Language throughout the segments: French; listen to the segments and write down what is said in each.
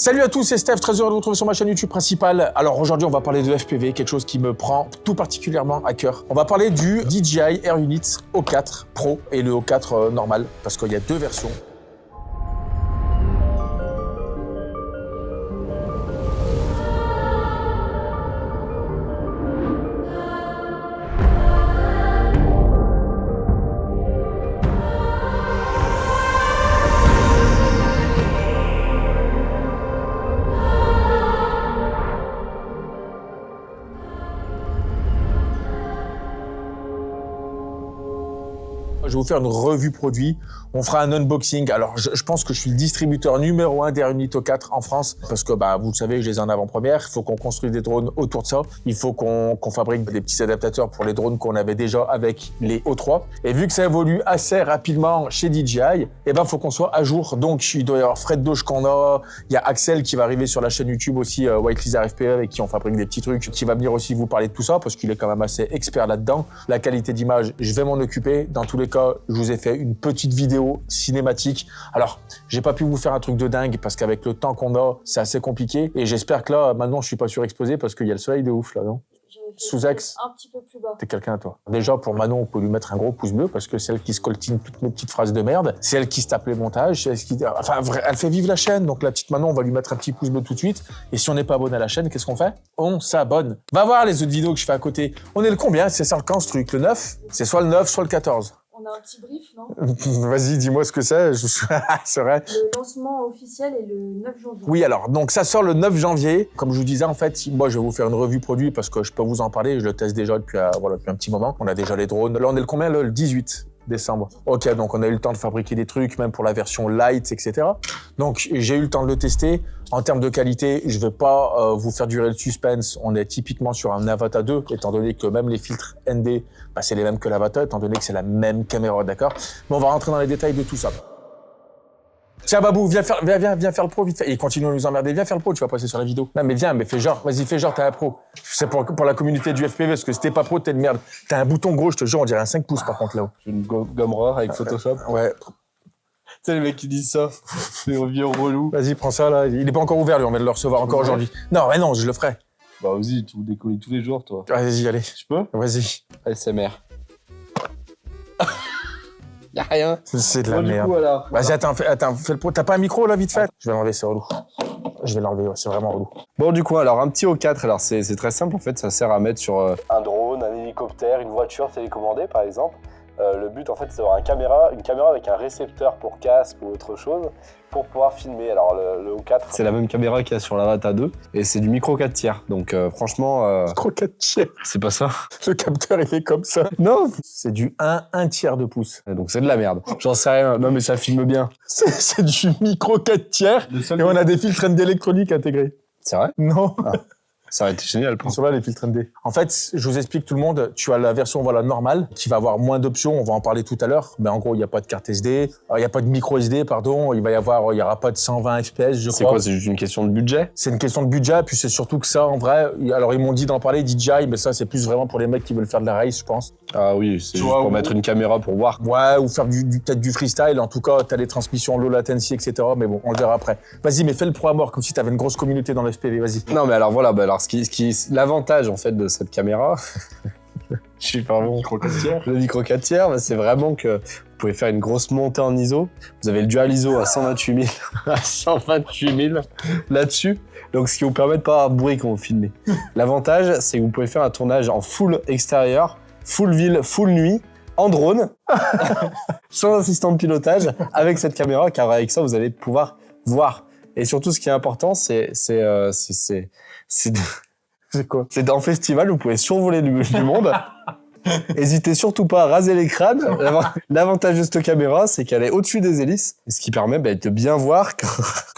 Salut à tous, c'est Steph, très heureux de vous retrouver sur ma chaîne YouTube principale. Alors aujourd'hui, on va parler de FPV, quelque chose qui me prend tout particulièrement à cœur. On va parler du DJI Air Unit O4 Pro et le O4 normal, parce qu'il y a deux versions. Je vais vous faire une revue produit. On fera un unboxing. Alors, je pense que je suis le distributeur numéro 1 d'Air Unit O4 en France parce que, vous le savez, je les ai en avant-première. Il faut qu'on construise des drones autour de ça. Il faut qu'on fabrique des petits adaptateurs pour les drones qu'on avait déjà avec les O3. Et vu que ça évolue assez rapidement chez DJI, faut qu'on soit à jour. Donc, il doit y avoir Fred Doge qu'on a. Il y a Axel qui va arriver sur la chain YouTube aussi, White Lizard FPV, avec qui on fabrique des petits trucs, qui va venir aussi vous parler de tout ça parce qu'il est quand même assez expert là-dedans. La qualité d'image, je vais m'en occuper. Dans tous les cas, je vous ai fait une petite vidéo cinématique. Alors, j'ai pas pu vous faire un truc de dingue parce qu'avec le temps qu'on a, c'est assez compliqué. Et j'espère que là, maintenant, je suis pas surexposé parce qu'il y a le soleil de ouf là, non? Sous-axe. Un petit peu plus bas. T'es quelqu'un, toi. Déjà, pour Manon, on peut lui mettre un gros pouce bleu parce que c'est elle qui se coltine toutes mes petites phrases de merde. C'est elle qui se tape les montages. C'est elle qui... Enfin, elle fait vivre la chaîne. Donc, la petite Manon, on va lui mettre un petit pouce bleu tout de suite. Et si on n'est pas abonné à la chaîne, qu'est-ce qu'on fait? On s'abonne. Va voir les autres vidéos que je fais à côté. On est le combien? C'est ça le camp, ce truc. Le 9? C'est soit le 9, soit le 14. On a un petit brief, non? Vas-y, dis-moi ce que c'est. C'est vrai. Le lancement officiel est le 9 janvier. Oui, alors, donc ça sort le 9 janvier. Comme je vous disais, en fait, moi, je vais vous faire une revue produit parce que je peux vous en parler. Je le teste déjà depuis un petit moment. On a déjà les drones. Là, on est le combien? Le 18 décembre. Ok, donc on a eu le temps de fabriquer des trucs, même pour la version light, etc. Donc, j'ai eu le temps de le tester. En termes de qualité, je vais pas vous faire durer le suspense. On est typiquement sur un Avata 2, étant donné que même les filtres ND, c'est les mêmes que l'Avata, étant donné que c'est la même caméra, d'accord? Mais on va rentrer dans les détails de tout ça. Tiens, Babou, viens faire le pro vite fait. Et continue à nous emmerder. Viens faire le pro, tu vas passer sur la vidéo. Non, mais viens, mais fais genre, vas-y, fais genre, t'es un pro. C'est pour la communauté du FPV, parce que si t'es pas pro, t'es de merde. T'as un bouton gros, je te jure, on dirait un 5 pouces par contre là-haut. Une gomme rare avec Photoshop. Ouais. Tu sais, les mecs qui disent ça, les vieux relous. Vas-y, prends ça là. Il est pas encore ouvert, lui, on va le recevoir encore aujourd'hui. Non, mais non, je le ferai. Bah, vas-y, tu décolles tous les jours, toi. Vas-y, allez. Je peux? Vas-y. ASMR. Y'a rien. C'est de la Bon, merde. Du coup, alors, Vas-y, attends, fais le pro. T'as pas un micro là, vite fait? Je vais l'enlever, c'est relou. Je vais l'enlever, ouais, c'est vraiment relou. Bon, du coup, alors, un petit O4, alors c'est très simple, en fait, ça sert à mettre sur un drone, un hélicoptère, une voiture télécommandée, par exemple. Le but, en fait, c'est d'avoir une caméra avec un récepteur pour casque ou autre chose pour pouvoir filmer. Alors, le O4, c'est la même caméra qu'il y a sur l'Avata 2 et c'est du micro 4 tiers. Donc, franchement... Micro 4 tiers. C'est pas ça. Le capteur, il est comme ça. Non. C'est du 1 tiers de pouce. Donc, c'est de la merde. J'en sais rien. Non, mais ça filme bien. C'est du micro 4 tiers et on a des filtres ND électroniques intégrés. C'est vrai? Non. Ah. Ça aurait été génial. On se voit les filtres ND. En fait, je vous explique tout le monde, tu as la version normale qui va avoir moins d'options, on va en parler tout à l'heure, mais en gros, il n'y a pas de carte SD, il n'y a pas de micro SD, pardon, il y aura pas de 120 fps, je crois. C'est quoi, c'est juste une question de budget? C'est une question de budget, puis c'est surtout que ça, en vrai, alors ils m'ont dit d'en parler DJI, mais ça, c'est plus vraiment pour les mecs qui veulent faire de la race, je pense. Ah oui, c'est juste pour mettre une caméra pour voir. Ouais, ou faire peut-être du freestyle, en tout cas, t'as les transmissions low latency, etc., mais bon, on le verra après. Vas-y, mais fais le pro à mort, comme si t'avais une grosse communauté dans le FPV, vas-y. Non, mais alors voilà, alors l'avantage en fait de cette caméra, je suis pas bon. Le micro 4 tiers, c'est vraiment que vous pouvez faire une grosse montée en ISO. Vous avez le dual ISO à 128 000, à 128 000 là-dessus. Donc, ce qui vous permet de pas avoir de bruit quand vous filmez. L'avantage, c'est que vous pouvez faire un tournage en full extérieur, full ville, full nuit, en drone, sans assistant de pilotage, avec cette caméra, car avec ça, vous allez pouvoir voir. Et surtout, ce qui est important, c'est quoi? C'est dans le festival, vous pouvez survoler du monde. N'hésitez surtout pas à raser les crânes. L'avantage de cette caméra, c'est qu'elle est au-dessus des hélices, ce qui permet de bien voir.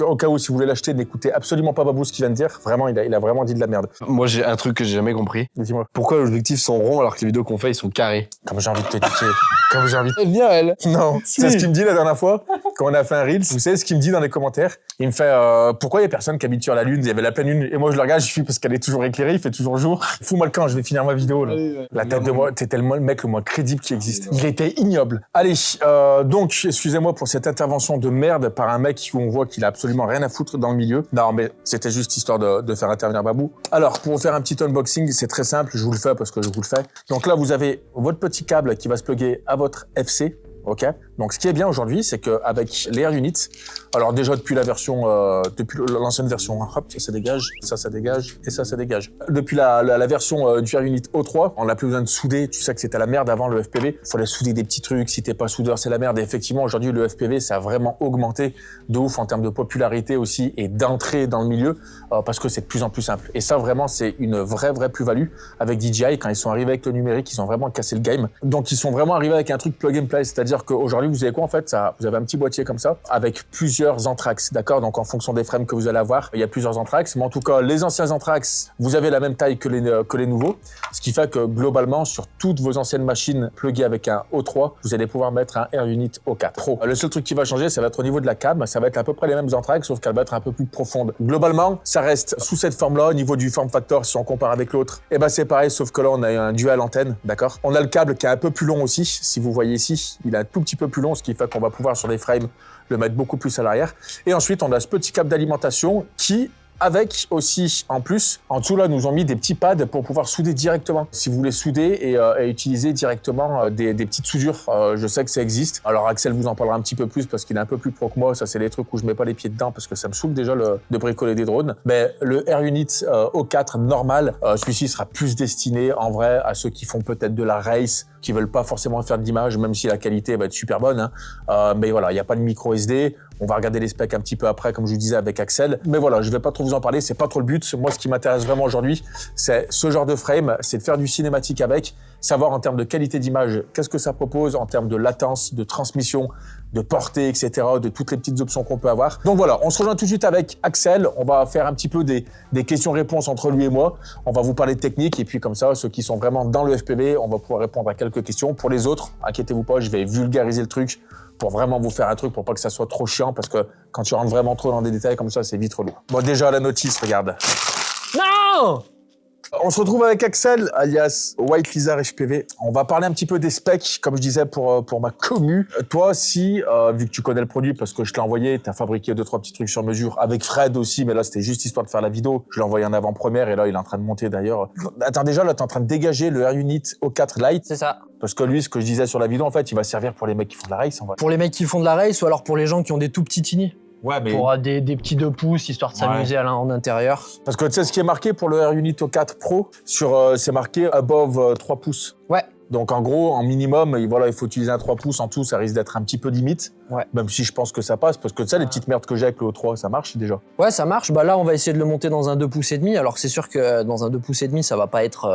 Au cas où, si vous voulez l'acheter, n'écoutez absolument pas Babou ce qu'il vient de dire. Vraiment, il a vraiment dit de la merde. Moi, j'ai un truc que j'ai jamais compris. Dis-moi. Pourquoi les objectifs sont ronds alors que les vidéos qu'on fait, ils sont carrés? Comme j'ai envie de te niquer. Comme j'ai envie de... Elle vient, elle. Non, c'est ce qu'il me dit la dernière fois. quand on a fait un Reels, vous savez ce qu'il me dit dans les commentaires? Il me fait pourquoi il y a personne qui habite sur la Lune? Il y avait la pleine Lune. Et moi, je le regarde, je suis parce qu'elle est toujours éclairée, il fait toujours jour. Fous-moi le camp, je vais finir ma vidéo. Là. La tête de moi, t'es tellement le mec le moins crédible qui existe. Il était ignoble. Allez, donc, excusez-moi pour cette intervention de merde par un mec où on voit qu'il a absolument rien à foutre dans le milieu. Non, mais c'était juste histoire de faire intervenir Babou. Alors, pour vous faire un petit unboxing, c'est très simple, je vous le fais parce que je vous le fais. Donc là, vous avez votre petit câble qui va se plugger à votre FC. Ok. Donc, ce qui est bien aujourd'hui, c'est qu'avec les Air Units, alors déjà depuis la version, depuis l'ancienne version, hein, hop, ça dégage, ça dégage, et ça dégage. Depuis la version du Air Unit O3, on n'a plus besoin de souder. Tu sais que c'était la merde avant le FPV. Il fallait souder des petits trucs. Si t'es pas soudeur, c'est la merde. Et effectivement, aujourd'hui, le FPV, ça a vraiment augmenté de ouf en termes de popularité aussi et d'entrée dans le milieu, parce que c'est de plus en plus simple. Et ça, vraiment, c'est une vraie plus-value avec DJI. Quand ils sont arrivés avec le numérique, ils ont vraiment cassé le game. Donc, ils sont vraiment arrivés avec un truc plug and play, c'est-à-dire qu'aujourd'hui, vous avez quoi en fait? Vous avez un petit boîtier comme ça avec plusieurs Anthrax, d'accord? Donc en fonction des frames que vous allez avoir, il y a plusieurs Anthrax. Mais en tout cas, les anciens Anthrax, vous avez la même taille que les nouveaux, ce qui fait que globalement, sur toutes vos anciennes machines pluguées avec un O3, vous allez pouvoir mettre un Air Unit O4 Pro. Le seul truc qui va changer, ça va être au niveau de la cam, ça va être à peu près les mêmes Anthrax, sauf qu'elle va être un peu plus profonde. Globalement, ça reste sous cette forme-là, au niveau du form factor, si on compare avec l'autre, et ben c'est pareil, sauf que là, on a un dual antenne, d'accord? On a le câble qui est un peu plus long aussi, si vous voyez ici, il est un tout petit peu plus long, ce qui fait qu'on va pouvoir sur les frames le mettre beaucoup plus à l'arrière. Et ensuite, on a ce petit câble d'alimentation qui, avec aussi, en plus, en dessous là, nous ont mis des petits pads pour pouvoir souder directement. Si vous voulez souder et utiliser directement des petites soudures, je sais que ça existe. Alors Axel vous en parlera un petit peu plus parce qu'il est un peu plus pro que moi. Ça, c'est les trucs où je mets pas les pieds dedans parce que ça me saoule déjà de bricoler des drones. Mais le Air Unit O4 normal, celui-ci sera plus destiné en vrai à ceux qui font peut-être de la race, qui veulent pas forcément faire d'image, même si la qualité va être super bonne. Hein. Mais voilà, il n'y a pas de micro SD. On va regarder les specs un petit peu après, comme je vous disais avec Axel. Mais voilà, je vais pas trop vous en parler, c'est pas trop le but. Moi, ce qui m'intéresse vraiment aujourd'hui, c'est ce genre de frame, c'est de faire du cinématique avec, savoir en termes de qualité d'image, qu'est-ce que ça propose en termes de latence, de transmission, de portée, etc., de toutes les petites options qu'on peut avoir. Donc voilà, on se rejoint tout de suite avec Axel. On va faire un petit peu des questions-réponses entre lui et moi. On va vous parler de technique et puis comme ça, ceux qui sont vraiment dans le FPV, on va pouvoir répondre à quelques questions. Pour les autres, inquiétez-vous pas, je vais vulgariser le truc pour vraiment vous faire un truc pour pas que ça soit trop chiant parce que quand tu rentres vraiment trop dans des détails comme ça, c'est vite relou. Bon, déjà la notice, regarde. Non! On se retrouve avec Axel, alias White Lizard HPV. On va parler un petit peu des specs, comme je disais, pour ma commu. Toi, si, vu que tu connais le produit, parce que je te l'ai envoyé, tu as fabriqué 2-3 petits trucs sur mesure, avec Fred aussi, mais là, c'était juste histoire de faire la vidéo. Je l'ai envoyé en avant-première, et là, il est en train de monter d'ailleurs. Attends, déjà, là, t'es en train de dégager le Air Unit O4 Lite. C'est ça. Parce que lui, ce que je disais sur la vidéo, en fait, il va servir pour les mecs qui font de la race, en vrai. Pour les mecs qui font de la race ou alors pour les gens qui ont des tout petits tini. Ouais, mais... Pour des petits 2 pouces, histoire de s'amuser en intérieur. Parce que tu sais, ce qui est marqué pour le Air Unit O4 Pro, c'est marqué above 3 pouces. Ouais. Donc en gros, en minimum, il faut utiliser un 3 pouces. En tout, ça risque d'être un petit peu limite. Ouais. Même si je pense que ça passe, parce que tu sais, les petites merdes que j'ai avec le O3, ça marche déjà. Ouais, ça marche. Bah là, on va essayer de le monter dans un 2 pouces et demi. Alors c'est sûr que dans un 2 pouces et demi, ça va pas être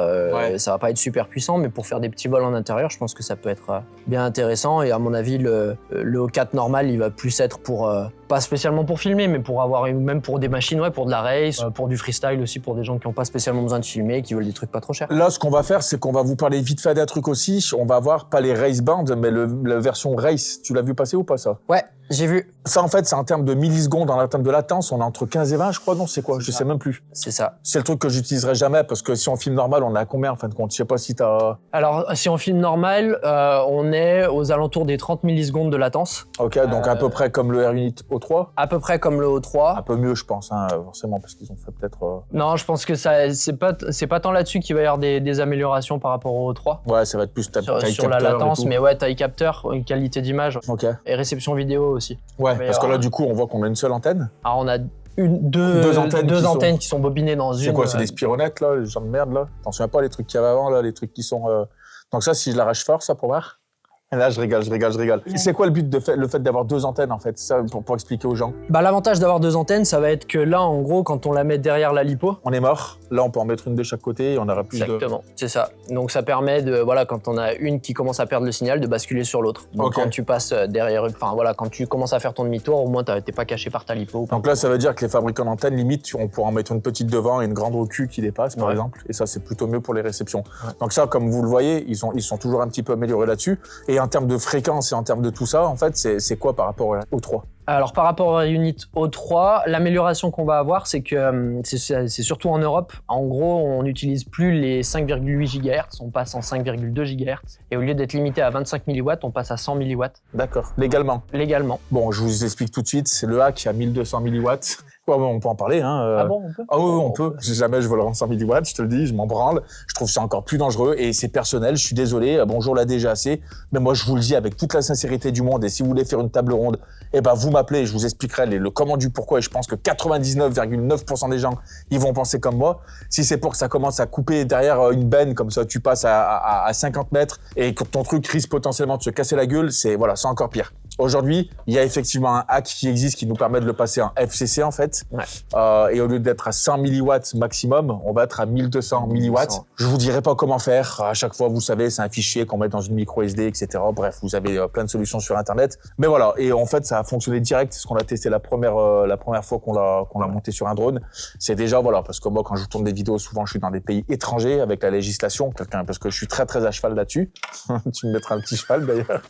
super puissant, mais pour faire des petits vols en intérieur, je pense que ça peut être bien intéressant. Et à mon avis, le O4 normal, il va plus être pour pas spécialement pour filmer, mais pour avoir même pour des machines, ouais, pour de la race, pour du freestyle aussi, pour des gens qui n'ont pas spécialement besoin de filmer, qui veulent des trucs pas trop chers. Là, ce qu'on va faire, c'est qu'on va vous parler vite fait d'un truc aussi. On va avoir pas les race bands, mais la version race. Tu l'as vu passer ou pas ça? Ouais, j'ai vu. Ça, en fait, c'est en termes de millisecondes, en termes de latence, on est entre 15 et 20, je crois, non? C'est quoi? Je sais même plus. C'est ça. C'est le truc que j'utiliserai jamais, parce que si on filme normal, on est à combien, en fin de compte? Je sais pas si t'as... Alors, si on filme normal, on est aux alentours des 30 millisecondes de latence. Ok, donc à peu près comme le Air Unit O3? À peu près comme le O3. Un peu mieux, je pense, hein, forcément, parce qu'ils ont fait peut-être... Non, je pense que c'est pas tant là-dessus qu'il va y avoir des améliorations par rapport au O3. Ouais, ça va être plus sur la latence, mais ouais, taille capteur, qualité d'image. Ok. Et réception vidéo aussi. Ouais, parce que là, du coup, on voit qu'on a une seule antenne. Alors, on a deux antennes qui sont bobinées dans une. C'est quoi, c'est des spironettes, là, les gens de merde, là? T'en souviens pas, les trucs qu'il y avait avant, là, les trucs qui sont... Donc ça, si je l'arrache fort, ça, pour voir? Là, je rigole. Et c'est quoi le but le fait d'avoir 2 antennes, en fait? Ça, pour expliquer aux gens. Bah, l'avantage d'avoir 2 antennes, ça va être que là, en gros, quand on la met derrière la lipo... On est mort. Là, on peut en mettre une de chaque côté et on aura plus Exactement, c'est ça. Donc, ça permet de, voilà, quand on a une qui commence à perdre le signal, de basculer sur l'autre. Donc, quand tu passes derrière... Enfin, voilà, quand tu commences à faire ton demi-tour, au moins, t'es pas caché par ta lipo. Donc là, ça veut dire que les fabricants d'antennes, limite, on pourra en mettre une petite devant et une grande au cul qui dépasse, par exemple. Et ça, c'est plutôt mieux pour les réceptions. Ouais. Donc ça, comme vous le voyez, ils sont toujours un petit peu améliorés là-dessus. Et Et en termes de fréquence et en termes de tout ça, en fait, c'est quoi par rapport au 3? Alors par rapport au Unit O3, l'amélioration qu'on va avoir, c'est que c'est surtout en Europe. En gros, on n'utilise plus les 5,8 GHz, on passe en 5,2 GHz. Et au lieu d'être limité à 25 mW, on passe à 100 mW. D'accord, légalement. Légalement. Bon, je vous explique tout de suite, c'est le hack à 1200 mW. Ouais, on peut en parler. Hein. Ah bon, on peut? Ah oui, on peut. Si jamais je veux le rendre 100 mW, je te le dis, je m'en branle. Je trouve ça encore plus dangereux et c'est personnel. Je suis désolé. Bonjour la DGAC. Mais moi, je vous le dis avec toute la sincérité du monde. Et si vous voulez faire une table ronde, eh ben, vous m'appelez et je vous expliquerai le comment du pourquoi. Et je pense que 99,9% des gens, ils vont penser comme moi. Si c'est pour que ça commence à couper derrière une benne, comme ça, tu passes à 50 mètres et que ton truc risque potentiellement de se casser la gueule, c'est encore pire. Aujourd'hui, il y a effectivement un hack qui existe qui nous permet de le passer en FCC en fait. Ouais. Et au lieu d'être à 100 mW maximum, on va être à 1200 mW. Je vous dirai pas comment faire. À chaque fois, vous savez, c'est un fichier qu'on met dans une micro SD, etc. Bref, vous avez plein de solutions sur Internet. Mais voilà. Et en fait, ça a fonctionné direct. C'est ce qu'on a testé la première fois qu'on l'a monté sur un drone. C'est déjà, voilà, parce que moi, quand je tourne des vidéos, souvent, je suis dans des pays étrangers avec la législation, parce que je suis très, très à cheval là-dessus. Tu me mettras un petit cheval, d'ailleurs.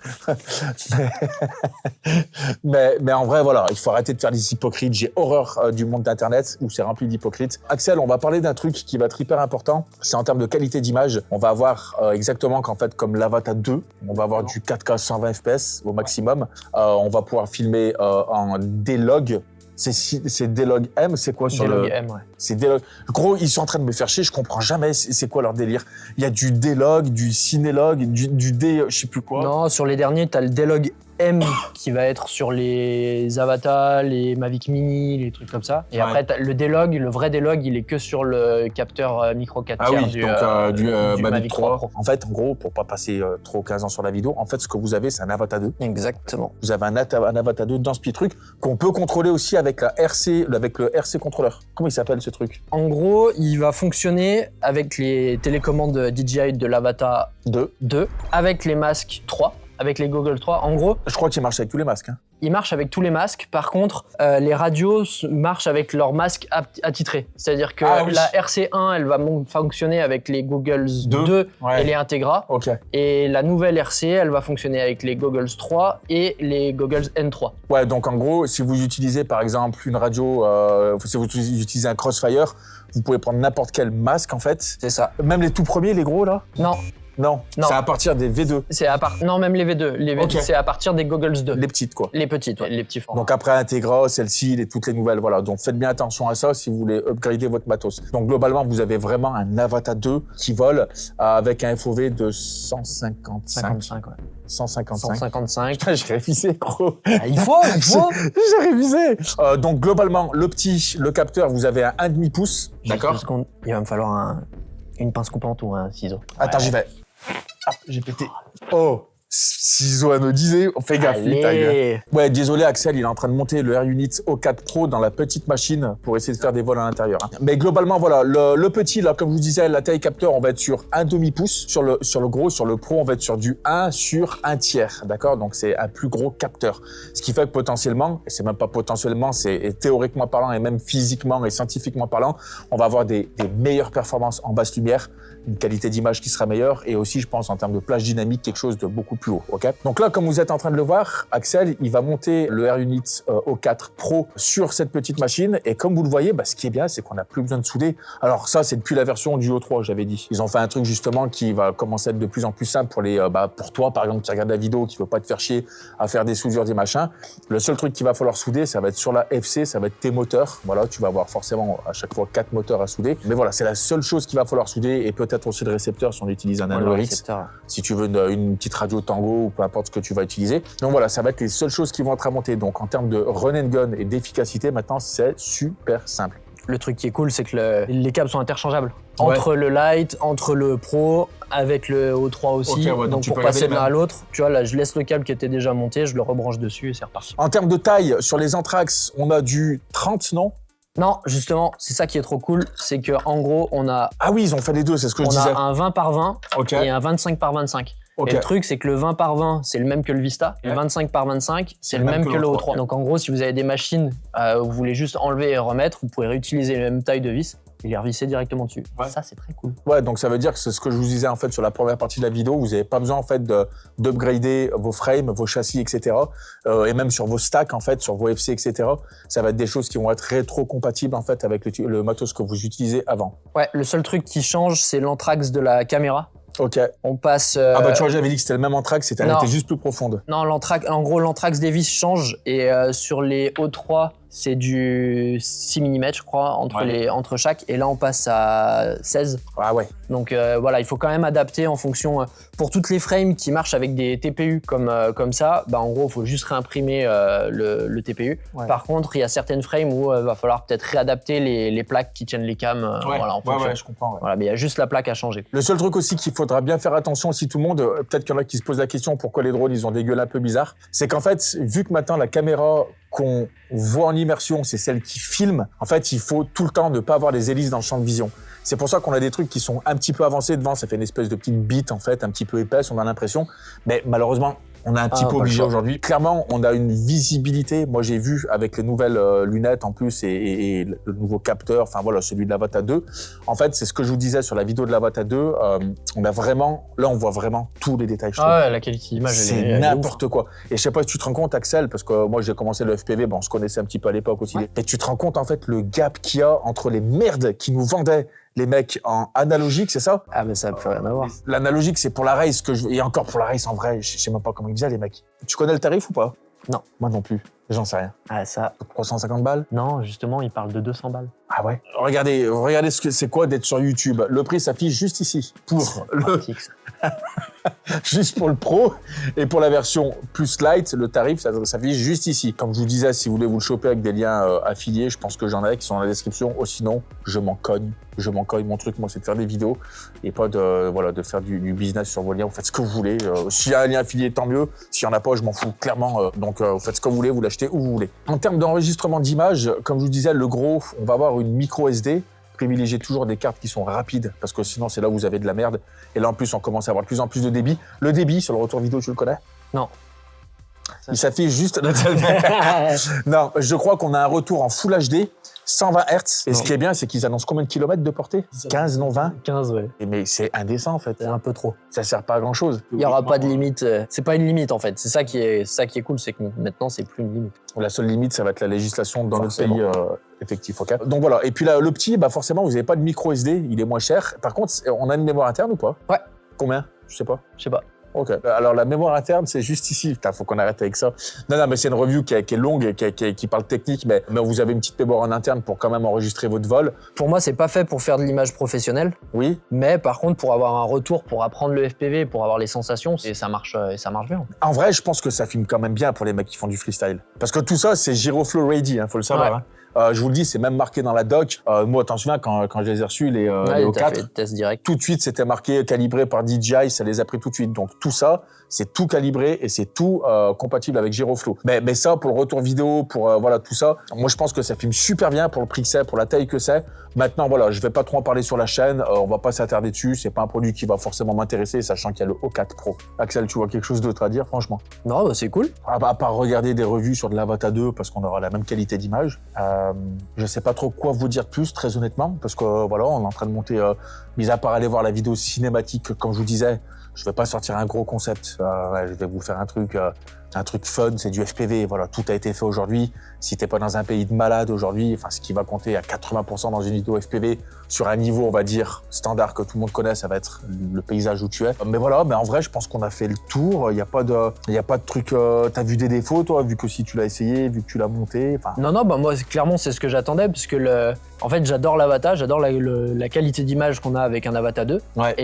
mais en vrai, voilà, il faut arrêter de faire des hypocrites. J'ai horreur du monde d'Internet où c'est rempli d'hypocrites. Axel, on va parler d'un truc qui va être hyper important. C'est en termes de qualité d'image. On va avoir exactement qu'en fait, comme l'Avata 2, on va avoir du 4K 120 fps au maximum. On va pouvoir filmer en D-Log. C'est D-Log M, c'est quoi sur D-Log le... M, ouais. C'est D-Log. Gros, ils sont en train de me faire chier, je comprends jamais c'est quoi leur délire. Il y a du D-Log, du Cinélog, du D, je sais plus quoi. Non, sur les derniers, t'as le D-Log M qui va être sur les Avata, les Mavic Mini, les trucs comme ça. Et après, t'as le D-Log, le vrai D-Log, il est que sur le capteur micro 4 tiers du Mavic 3 Pro. En fait, en gros, pour pas passer trop 15 ans sur la vidéo, en fait, ce que vous avez, c'est un Avata 2. Exactement. Vous avez un Avata 2 dans ce petit truc qu'on peut contrôler aussi avec le RC contrôleur. Comment il s'appelle ce truc? En gros, il va fonctionner avec les télécommandes DJI de l'Avata 2, avec les masques 3. Avec les Google 3, en gros... Je crois qu'il marche avec tous les masques. Hein. Il marche avec tous les masques. Par contre, les radios marchent avec leurs masques attitrés. C'est-à-dire que la RC1, elle va fonctionner avec les Googles 2 et les Integra. Okay. Et la nouvelle RC, elle va fonctionner avec les Googles 3 et les Googles N3. Ouais, donc en gros, si vous utilisez par exemple une radio, si vous utilisez un Crossfire, vous pouvez prendre n'importe quel masque en fait. C'est ça. Même les tout premiers, les gros là? Non, c'est à partir des V2. Non, même les V2. Les V2, Okay. c'est à partir des Googles 2. Les petites, quoi. Les petites, ouais, les petits formats. Donc après Integra, celle-ci, toutes les nouvelles, voilà. Donc faites bien attention à ça si vous voulez upgrader votre matos. Donc globalement, vous avez vraiment un Avata 2 qui vole avec un FOV de 155. 155. Putain, j'ai révisé, gros. Ah, il faut J'ai révisé. Donc globalement, le capteur, vous avez un 1,5 pouce. D'accord. Il va me falloir une pince coupante ou un ciseau. Attends, j'y vais. Ah, j'ai pété. Oh, ciseaux anodisés. Fais gaffe, Allez. Ouais, désolé Axel, il est en train de monter le Air-Unit O4 Pro dans la petite machine pour essayer de faire des vols à l'intérieur. Mais globalement, voilà, le petit, là, comme je vous disais, la taille capteur, on va être sur un demi-pouce. Sur le gros, sur le Pro, on va être sur du 1 sur 1 tiers. D'accord? Donc, c'est un plus gros capteur. Ce qui fait que potentiellement, et c'est même pas potentiellement, c'est théoriquement parlant et même physiquement et scientifiquement parlant, on va avoir des meilleures performances en basse lumière, une qualité d'image qui sera meilleure et aussi, je pense, en termes de plage dynamique, quelque chose de beaucoup plus haut. Ok. Donc là, comme vous êtes en train de le voir, Axel, il va monter le Air-Unit O4 Pro sur cette petite machine et comme vous le voyez, ce qui est bien, c'est qu'on n'a plus besoin de souder. Alors ça, c'est depuis la version du O3, j'avais dit. Ils ont fait un truc justement qui va commencer à être de plus en plus simple pour toi, par exemple, qui regarde la vidéo, qui veut pas te faire chier à faire des soudures, des machins. Le seul truc qu'il va falloir souder, ça va être sur la FC, ça va être tes moteurs. Voilà, tu vas avoir forcément à chaque fois 4 moteurs à souder. Mais voilà, c'est la seule chose qu'il va falloir souder et peut-être aussi le récepteur si on utilise un Nano RX. Si tu veux une petite radio Tango ou peu importe ce que tu vas utiliser. Donc voilà, ça va être les seules choses qui vont être à monter. Donc en termes de run and gun et d'efficacité, maintenant c'est super simple. Le truc qui est cool, c'est que les câbles sont interchangeables. Entre le Lite, entre le Pro, avec le O3 aussi. Okay, donc pour passer de l'un à l'autre, tu vois, là, je laisse le câble qui était déjà monté, je le rebranche dessus et c'est reparti. En termes de taille, sur les Anthrax, on a du 30, non? Non, justement, c'est ça qui est trop cool, c'est qu'en gros, on a... Ah oui, ils ont fait les deux, c'est ce que je disais. On a un 20 par 20 et un 25 par 25. Et le truc, c'est que le 20 par 20, c'est le même que le Vista. Et le 25 par 25, c'est le même que le O3. Donc en gros, si vous avez des machines où vous voulez juste enlever et remettre, vous pouvez réutiliser la même taille de vis. et les revisser directement dessus. Ouais. Ça, c'est très cool. Ouais, donc ça veut dire que c'est ce que je vous disais en fait sur la première partie de la vidéo. Vous n'avez pas besoin en fait d'upgrader vos frames, vos châssis, etc. Et même sur vos stacks en fait, sur vos FC, etc. Ça va être des choses qui vont être rétro-compatibles en fait avec le matos que vous utilisez avant. Ouais, le seul truc qui change, c'est l'anthrax de la caméra. Ok. On passe. Ah bah tu vois, j'avais dit que c'était le même anthrax, elle Non. était juste plus profonde. Non, en gros, l'anthrax des vis change et sur les O3, c'est du 6 mm, je crois, entre chaque. Et là, on passe à 16. Ah ouais. Donc voilà, il faut quand même adapter en fonction. Pour toutes les frames qui marchent avec des TPU comme ça, bah, en gros, il faut juste réimprimer le TPU. Ouais. Par contre, il y a certaines frames où il va falloir peut-être réadapter les plaques qui tiennent les cams. Voilà, en fonction. je comprends. Ouais. Voilà, mais il y a juste la plaque à changer. Le seul truc aussi qu'il faudra bien faire attention aussi tout le monde, peut-être qu'il y en a qui se posent la question pourquoi les drones ils ont des gueules un peu bizarres, c'est qu'en fait, vu que maintenant la caméra qu'on voit en immersion, c'est celle qui filme, en fait, il faut tout le temps ne pas avoir les hélices dans le champ de vision. C'est pour ça qu'on a des trucs qui sont un petit peu avancés devant, ça fait une espèce de petite bite en fait, un petit peu épaisse, on a l'impression, mais malheureusement, on est un petit peu obligé aujourd'hui. Clairement, on a une visibilité. Moi, j'ai vu avec les nouvelles lunettes en plus et le nouveau capteur, enfin voilà, celui de l'Avata 2. En fait, c'est ce que je vous disais sur la vidéo de l'Avata 2. On a vraiment, là, on voit vraiment tous les détails. Ah ouais, la qualité d'image, c'est n'importe quoi. Et je sais pas si tu te rends compte, Axel, parce que moi, j'ai commencé le FPV, bon, on se connaissait un petit peu à l'époque aussi. Ouais. Et tu te rends compte, en fait, le gap qu'il y a entre les merdes qui nous vendaient les mecs en analogique, c'est ça? Ah, mais ça n'a plus rien à voir. L'analogique, c'est pour la race et encore pour la race en vrai, je sais même pas comment ils faisaient les mecs. Tu connais le tarif ou pas? Non. Moi non plus. J'en sais rien. Ah, ça. 350 balles? Non, justement, il parle de 200 balles. Ah ouais? Regardez ce que c'est quoi d'être sur YouTube. Le prix s'affiche juste ici. Pour le... juste pour le Pro. Et pour la version plus light, le tarif, ça s'affiche juste ici. Comme je vous disais, si vous voulez vous le choper avec des liens affiliés, je pense que j'en ai qui sont dans la description. Ou sinon, je m'en cogne. Mon truc, moi, c'est de faire des vidéos et pas de faire du business sur vos liens. Vous faites ce que vous voulez. S'il y a un lien affilié, tant mieux. S'il n'y en a pas, je m'en fous clairement. Donc, vous faites ce que vous voulez, vous l'achetez où vous voulez. En termes d'enregistrement d'image, comme je vous disais, le gros, on va avoir une micro SD. Privilégiez toujours des cartes qui sont rapides parce que sinon, c'est là où vous avez de la merde. Et là, en plus, on commence à avoir de plus en plus de débit. Le débit sur le retour vidéo, tu le connais? Non. Il s'affiche juste... Non, je crois qu'on a un retour en Full HD. 120 Hz. Et ce qui est bien, c'est qu'ils annoncent combien de kilomètres de portée? 15, non 20? 15, ouais. Mais c'est indécent, en fait. C'est un peu trop. Ça sert pas à grand chose. Il n'y aura pas de limite. C'est pas une limite, en fait. C'est ça qui est cool, c'est que maintenant, c'est plus une limite. La seule limite, ça va être la législation dans notre pays effectif. Okay. Donc voilà. Et puis là, le petit, bah forcément, vous n'avez pas de micro SD. Il est moins cher. Par contre, on a une mémoire interne ou pas? Ouais. Combien? Je sais pas. Je sais pas. Ok. Alors la mémoire interne, c'est juste ici. Putain, faut qu'on arrête avec ça. Non, mais c'est une review qui est longue, qui parle technique, mais vous avez une petite mémoire en interne pour quand même enregistrer votre vol. Pour moi, c'est pas fait pour faire de l'image professionnelle. Oui. Mais par contre, pour avoir un retour, pour apprendre le FPV, pour avoir les sensations, ça marche bien. En vrai, je pense que ça filme quand même bien pour les mecs qui font du freestyle. Parce que tout ça, c'est Gyroflow Ready, faut le savoir. Ouais. Hein. Je vous le dis, c'est même marqué dans la doc. Moi, t'en souviens, quand je les ai reçus, les O4, fait le test direct. Tout de suite, c'était marqué calibré par DJI, ça les a pris tout de suite. Donc tout ça, c'est tout calibré et c'est tout compatible avec Gyroflow. Mais ça, pour le retour vidéo, pour tout ça, moi je pense que ça filme super bien pour le prix que c'est, pour la taille que c'est. Maintenant, voilà, je vais pas trop en parler sur la chaîne, on va pas s'attarder dessus, c'est pas un produit qui va forcément m'intéresser, sachant qu'il y a le O4 Pro. Axel, tu vois quelque chose d'autre à dire, franchement? Non, bah c'est cool. À part regarder des revues sur de l'Avata 2, parce qu'on aura la même qualité d'image. Je sais pas trop quoi vous dire de plus, très honnêtement, parce que voilà, on est en train de monter, mis à part aller voir la vidéo cinématique, comme je vous disais, je vais pas sortir un gros concept, je vais vous faire un truc fun, c'est du FPV, voilà, tout a été fait aujourd'hui. Si t'es pas dans un pays de malade aujourd'hui, enfin, ce qui va compter à 80% dans une vidéo FPV, sur un niveau, on va dire, standard que tout le monde connaît, ça va être le paysage où tu es. Mais voilà, en vrai, je pense qu'on a fait le tour, il y a pas de truc, t'as vu des défauts, toi, vu que si tu l'as essayé, vu que tu l'as monté, enfin. Non, bah, moi, clairement, c'est ce que j'attendais, parce que en fait, j'adore l'Avata, j'adore la qualité d'image qu'on a avec un Avata 2. Ouais.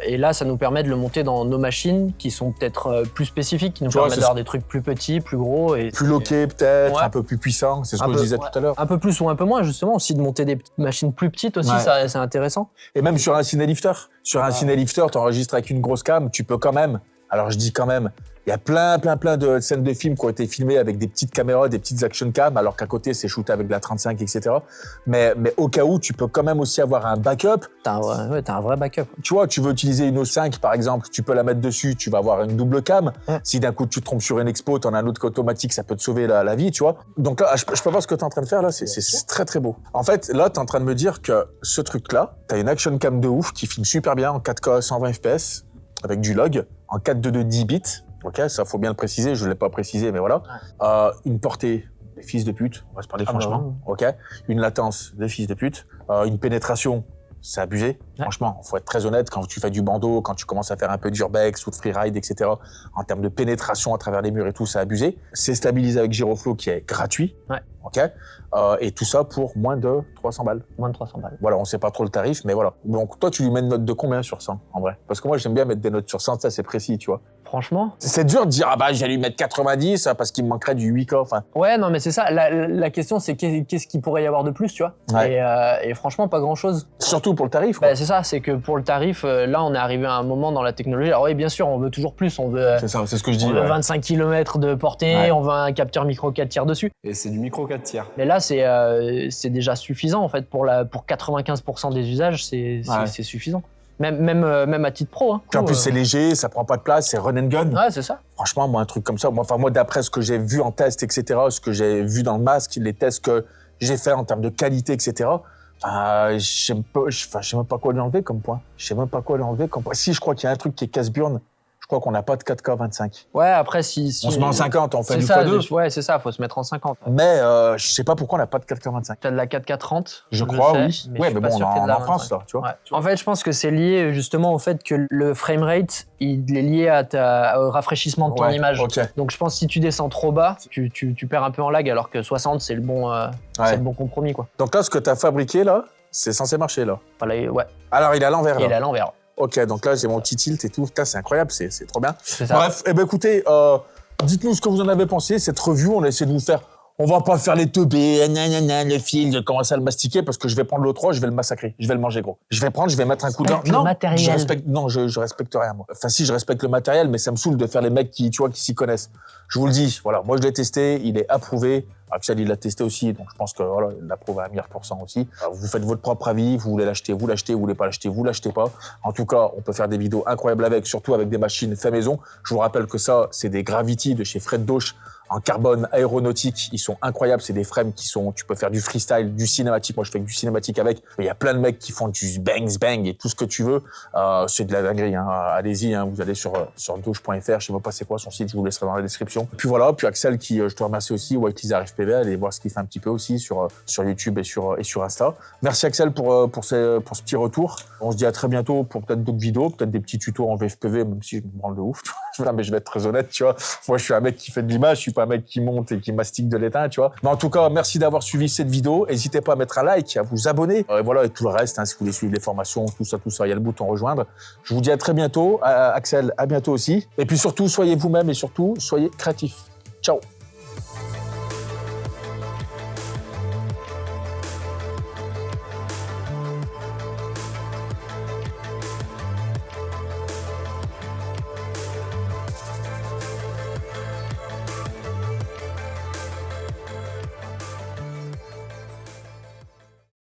Et là, ça nous permet de le monter dans nos machines qui sont peut-être plus spécifiques, qui nous permettent d'avoir des trucs plus petits, plus gros. Et plus loqués, peut-être, ouais. Un peu plus puissants, c'est ce que je disais tout à l'heure. Un peu plus ou un peu moins, justement, aussi de monter des machines plus petites aussi, ouais. C'est intéressant. Et même sur un Cinelifter. Sur un Cinelifter, tu enregistres avec une grosse cam, tu peux quand même Alors je dis quand même, il y a plein de scènes de films qui ont été filmées avec des petites caméras, des petites action cam, alors qu'à côté c'est shooté avec de la 35, etc. Mais au cas où, tu peux quand même aussi avoir un backup. T'as un vrai backup. Tu vois, tu veux utiliser une O5 par exemple, tu peux la mettre dessus, tu vas avoir une double cam. Si d'un coup tu te trompes sur une expo, t'en as un autre qui est automatique, ça peut te sauver la vie, tu vois. Donc là, je peux voir ce que t'es en train de faire là, c'est très très beau. En fait, là, t'es en train de me dire que ce truc-là, t'as une action cam de ouf qui filme super bien en 4K 120 fps avec du log, en 4:2 10 bits. Ok, ça faut bien le préciser, je l'ai pas précisé, mais voilà. Une portée de fils de pute, on va se parler franchement. Ok, une latence de fils de pute, une pénétration, c'est abusé. Franchement, faut être très honnête, quand tu fais du bandeau, quand tu commences à faire un peu d'urbex ou de freeride, etc. En termes de pénétration à travers les murs et tout, c'est abusé. C'est stabilisé avec Giroflow qui est gratuit. Ok, et tout ça pour moins de 300 balles. Moins de 300 balles. Voilà, on sait pas trop le tarif, mais voilà. Donc toi, tu lui mets une note de combien sur 100 en vrai? Parce que moi, j'aime bien mettre des notes sur 100, ça c'est précis, tu vois. Franchement. C'est dur de dire, ah bah, j'allais lui mettre 90 parce qu'il me manquerait du 8K, enfin. Ouais, non, mais c'est ça. La question, c'est qu'est-ce qu'il pourrait y avoir de plus, tu vois. Et franchement, pas grand-chose. Surtout pour le tarif, quoi. Bah, c'est ça, c'est que pour le tarif, là, on est arrivé à un moment dans la technologie. Alors oui, bien sûr, on veut toujours plus. On veut, c'est ça, c'est ce que je dis. on veut 25 km de portée, on veut un capteur micro 4 tiers dessus. Et c'est du micro 4 tiers. Mais là, c'est déjà suffisant, en fait. Pour 95% des usages, c'est suffisant. Même à titre pro. Hein. Puis en plus, c'est léger, ça prend pas de place, c'est run and gun. Ouais, c'est ça. Franchement, moi, un truc comme ça, moi, d'après ce que j'ai vu en test, etc., ce que j'ai vu dans le masque, les tests que j'ai fait en termes de qualité, etc., je sais même pas quoi lui enlever comme point. Si, je crois qu'il y a un truc qui est casse-burne. Je crois qu'on n'a pas de 4K 25. Ouais, après, si on se met en 50, on fait du ça, x2. Ouais, c'est ça, faut se mettre en 50. Mais je sais pas pourquoi on n'a pas de 4K 25. T'as de la 4K 30. Je crois, sais, oui. Mais ouais, mais bon, on est en France, 25. là, tu vois. Ouais. En fait, je pense que c'est lié justement au fait que le framerate, il est lié au rafraîchissement de ton image. Okay. Donc, je pense que si tu descends trop bas, tu perds un peu en lag, alors que 60, c'est le bon compromis, quoi. Donc là, ce que tu as fabriqué, là, c'est censé marcher, là. Voilà, ouais. Alors, il est à l'envers, là. Il est à l'envers. Ok, donc là, j'ai mon petit tilt et tout. Putain, c'est incroyable, c'est trop bien. C'est ça. Bref, eh ben, écoutez, dites-nous ce que vous en avez pensé. Cette review, on a essayé de vous faire... On va pas faire les teubés, le fil, de commencer à le mastiquer parce que je vais prendre l'O3, je vais le massacrer, je vais le manger gros. Je vais mettre un coup d'or. Non, matériel. Je respecte rien, moi. Enfin, si, je respecte le matériel, mais ça me saoule de faire les mecs qui s'y connaissent. Je vous le dis, voilà, moi je l'ai testé, il est approuvé. Axel, il l'a testé aussi, donc je pense que voilà, il l'a approuvé à 1000% aussi. Alors, vous faites votre propre avis, vous voulez l'acheter, vous voulez pas l'acheter, vous l'achetez pas. En tout cas, on peut faire des vidéos incroyables avec, surtout avec des machines fait maison. Je vous rappelle que ça, c'est des Gravity de chez Fred Dosch en carbone aéronautique. Ils sont incroyables, c'est des frames tu peux faire du freestyle, du cinématique. Moi, je fais que du cinématique avec. Il y a plein de mecs qui font du bang et tout ce que tu veux. C'est de la dinguerie, hein. Allez-y, hein. Vous allez sur doge.fr, je sais pas c'est quoi son site, je vous laisserai dans la description. Puis voilà, puis Axel qui, je te remercie aussi, White Lizard FPV, allez voir ce qu'il fait un petit peu aussi sur YouTube et sur Insta. Merci Axel pour ce petit retour. On se dit à très bientôt pour peut-être d'autres vidéos, peut-être des petits tutos en VFPV, même si je me branle de ouf. Mais je vais être très honnête, tu vois. Moi, je suis un mec qui fait de l'image, je suis pas un mec qui monte et qui mastique de l'étain, tu vois. Mais en tout cas, merci d'avoir suivi cette vidéo. N'hésitez pas à mettre un like, à vous abonner. Et voilà, et tout le reste, hein, si vous voulez suivre les formations, tout ça, il y a le bouton rejoindre. Je vous dis à très bientôt. Axel, à bientôt aussi. Et puis surtout, soyez vous-même et surtout, soyez créatifs. Ciao.